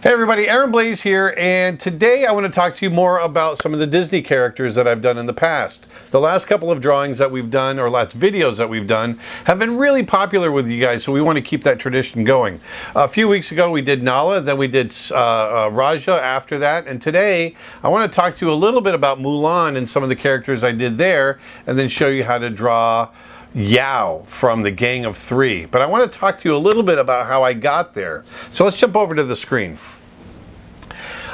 Hey everybody, Blaise here, and today I want to talk to you more about some of the Disney characters that I've done in the past. The last couple of drawings that we've done, or last videos that we've done, have been really popular with you guys, so we want to keep that tradition going. A few weeks ago we did Nala, then we did Rajah after that, and today I want to talk to you a little bit about Mulan and some of the characters I did there, and then show you how to draw Yao from the Gang of Three. But I want to talk to you a little bit about how I got there. So let's jump over to the screen.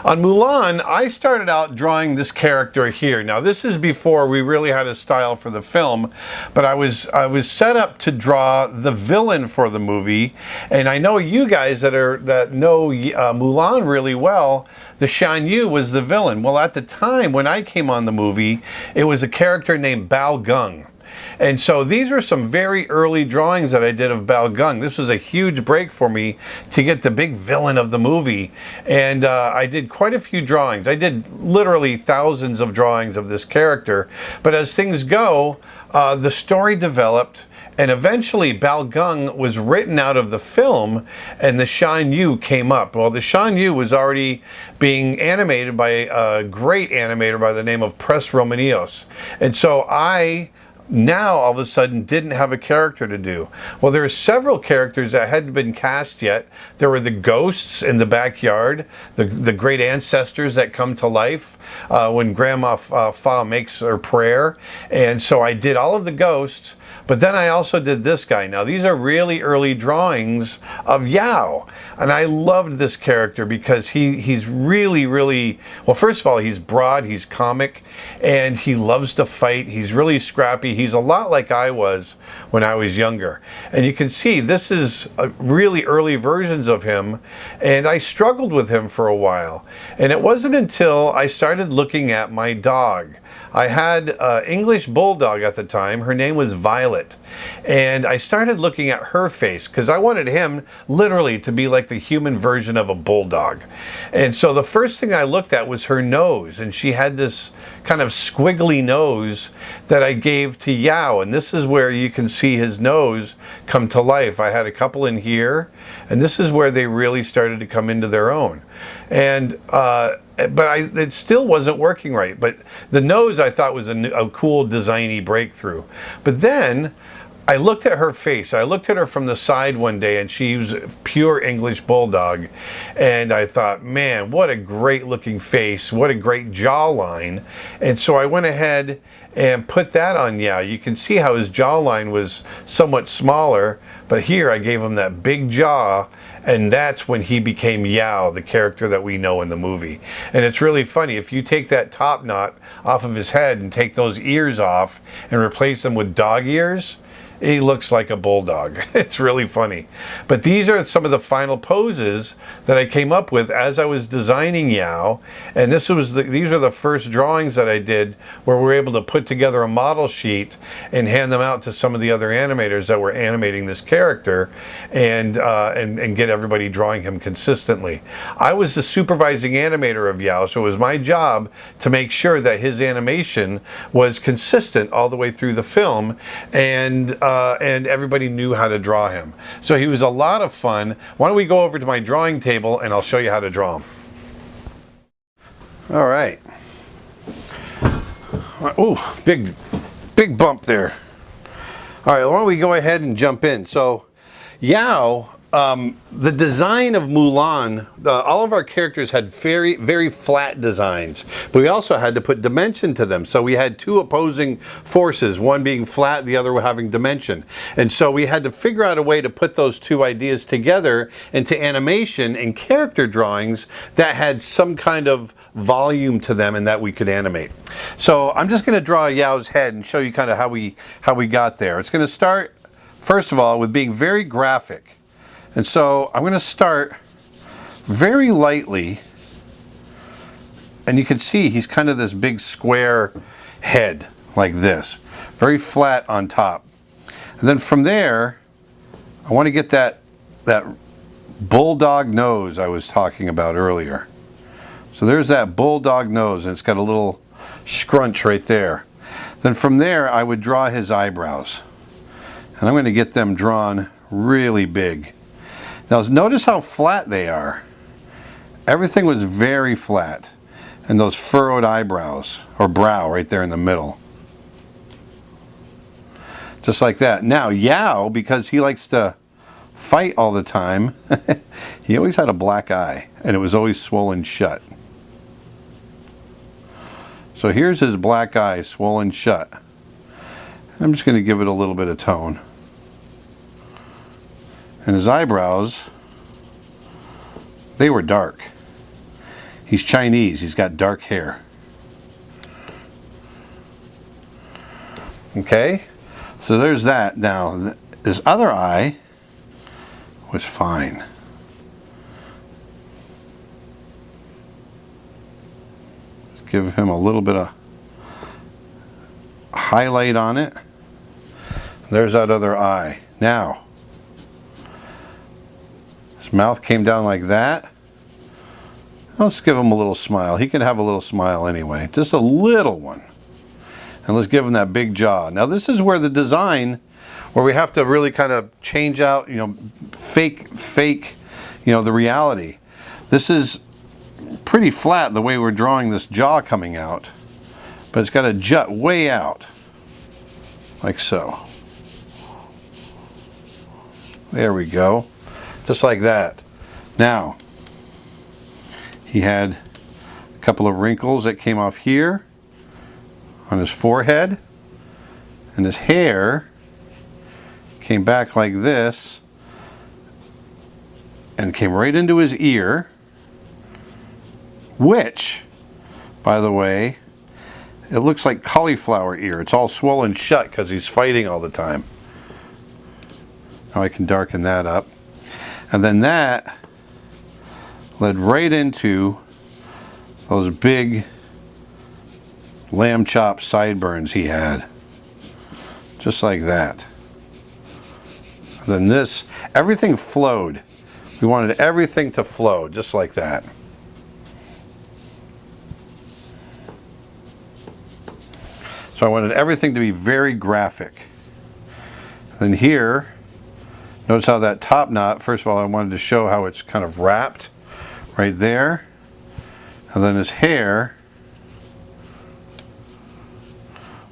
On Mulan, I started out drawing this character here. Now this is before we really had a style for the film, but I was set up to draw the villain for the movie, and I know you guys that know Mulan really well. The Shan Yu was the villain. Well, at the time when I came on the movie, it was a character named Bao Gung. And so these are some very early drawings that I did of Bao Gung. This was a huge break for me to get the big villain of the movie. And I did quite a few drawings. I did literally thousands of drawings of this character. But as things go, the story developed. And eventually Bao Gung was written out of the film and the Shan Yu came up. Well, the Shan Yu was already being animated by a great animator by the name of Pres Romanios. And so I now all of a sudden didn't have a character to do. Well, there are several characters that hadn't been cast yet. There were the ghosts in the backyard, the great ancestors that come to life when Grandma Fa makes her prayer. And so I did all of the ghosts, but then I also did this guy. Now these are really early drawings of Yao, and I loved this character because he's really, well, first of all, he's broad, he's comic, and he loves to fight. He's really scrappy. He's a lot like I was when I was younger. And you can see this is really early versions of him, and I struggled with him for a while. And it wasn't until I started looking at my dog. I had an English bulldog at the time. Her name was Violet. And I started looking at her face because I wanted him literally to be like the human version of a bulldog. And so the first thing I looked at was her nose. And she had this kind of squiggly nose that I gave to Yao. And this is where you can see his nose come to life. I had a couple in here. And this is where they really started to come into their own. And but it still wasn't working right. But the nose I thought was a cool designy breakthrough. But then I looked at her face. I looked at her from the side one day, and she was a pure English bulldog. And I thought, man, what a great looking face. What a great jawline. And so I went ahead and put that on Yao. You can see how his jawline was somewhat smaller, but here I gave him that big jaw, and that's when he became Yao, the character that we know in the movie. And it's really funny, if you take that top knot off of his head and take those ears off and replace them with dog ears, he looks like a bulldog. It's really funny. But these are some of the final poses that I came up with as I was designing Yao. And these are the first drawings that I did where we were able to put together a model sheet and hand them out to some of the other animators that were animating this character and get everybody drawing him consistently. I was the supervising animator of Yao, so it was my job to make sure that his animation was consistent all the way through the film, and everybody knew how to draw him. So he was a lot of fun. Why don't we go over to my drawing table and I'll show you how to draw him. All right. Ooh, big bump there. All right, why don't we go ahead and jump in. So Yao, the design of Mulan, all of our characters had very flat designs, but we also had to put dimension to them. So we had two opposing forces, one being flat, the other having dimension. And so we had to figure out a way to put those two ideas together into animation and character drawings that had some kind of volume to them and that we could animate. So I'm just going to draw Yao's head and show you kind of how we got there. It's going to start, first of all, with being very graphic. And so I'm going to start very lightly, and you can see he's kind of this big square head like this, very flat on top. And then from there, I want to get that bulldog nose I was talking about earlier. So there's that bulldog nose, and it's got a little scrunch right there. Then from there, I would draw his eyebrows. And I'm going to get them drawn really big. Now notice how flat they are. Everything was very flat. And those furrowed eyebrows, or brow right there in the middle. Just like that. Now, Yao, because he likes to fight all the time, he always had a black eye, and it was always swollen shut. So here's his black eye swollen shut. I'm just going to give it a little bit of tone. And his eyebrows, they were dark. He's Chinese, he's got dark hair. Okay, so there's that. Now, this other eye was fine. Let's give him a little bit of highlight on it. There's that other eye. Now, his mouth came down like that. Let's give him a little smile. He can have a little smile anyway. Just a little one. And let's give him that big jaw. Now this is where the design, where we have to really kind of change out, fake, the reality. This is pretty flat the way we're drawing this jaw coming out. But it's got to jut way out. Like so. There we go. Just like that. Now, he had a couple of wrinkles that came off here on his forehead, and his hair came back like this and came right into his ear, which, by the way, it looks like cauliflower ear. It's all swollen shut because he's fighting all the time. Now I can darken that up. And then that led right into those big lamb chop sideburns he had. Just like that. And then this, everything flowed. We wanted everything to flow, just like that. So I wanted everything to be very graphic. Then here, notice how that top knot, first of all, I wanted to show how it's kind of wrapped right there. And then his hair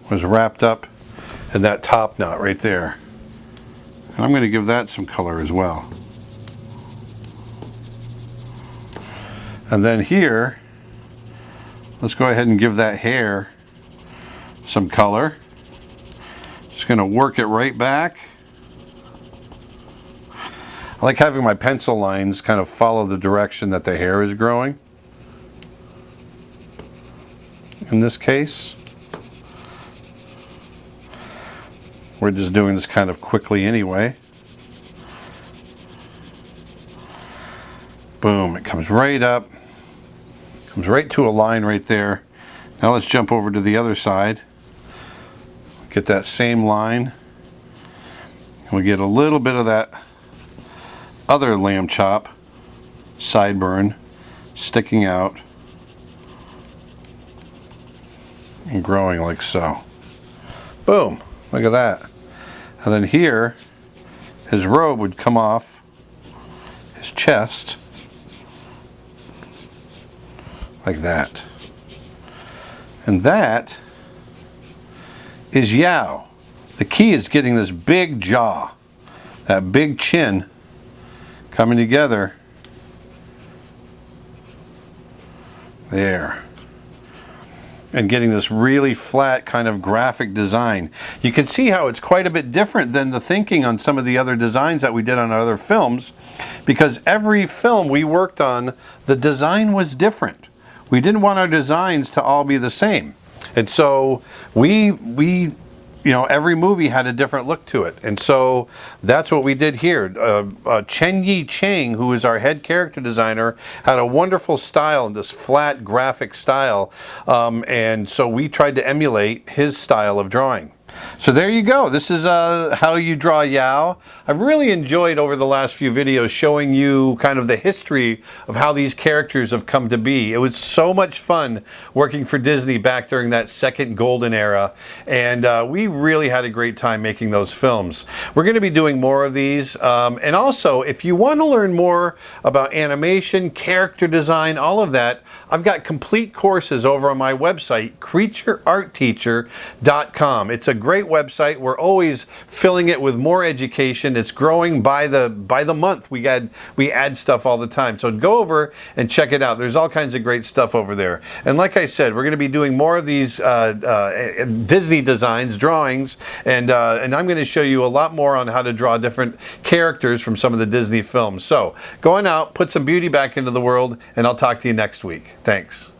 was wrapped up in that top knot right there. And I'm going to give that some color as well. And then here, let's go ahead and give that hair some color. Just going to work it right back. I like having my pencil lines kind of follow the direction that the hair is growing. In this case, we're just doing this kind of quickly anyway. Boom, it comes right up, comes right to a line right there. Now let's jump over to the other side. Get that same line. And we get a little bit of that other lamb chop sideburn sticking out and growing like so. Boom, look at that. And then here, his robe would come off his chest like that. And that is Yao. The key is getting this big jaw, that big chin coming together. There. And getting this really flat kind of graphic design. You can see how it's quite a bit different than the thinking on some of the other designs that we did on other films, because every film we worked on, the design was different. We didn't want our designs to all be the same. And so we every movie had a different look to it. And so that's what we did here. Chen Yi Chang, who is our head character designer, had a wonderful style, this flat graphic style. And so we tried to emulate his style of drawing. So there you go. This is how you draw Yao. I've really enjoyed over the last few videos showing you kind of the history of how these characters have come to be. It was so much fun working for Disney back during that second golden era, and we really had a great time making those films. We're going to be doing more of these, and also if you want to learn more about animation, character design, all of that, I've got complete courses over on my website, creatureartteacher.com. It's a great website. We're always filling it with more education. It's growing by the month. We add stuff all the time. So go over and check it out. There's all kinds of great stuff over there. And like I said, we're going to be doing more of these Disney designs, drawings, and I'm going to show you a lot more on how to draw different characters from some of the Disney films. So go on out, put some beauty back into the world, and I'll talk to you next week. Thanks.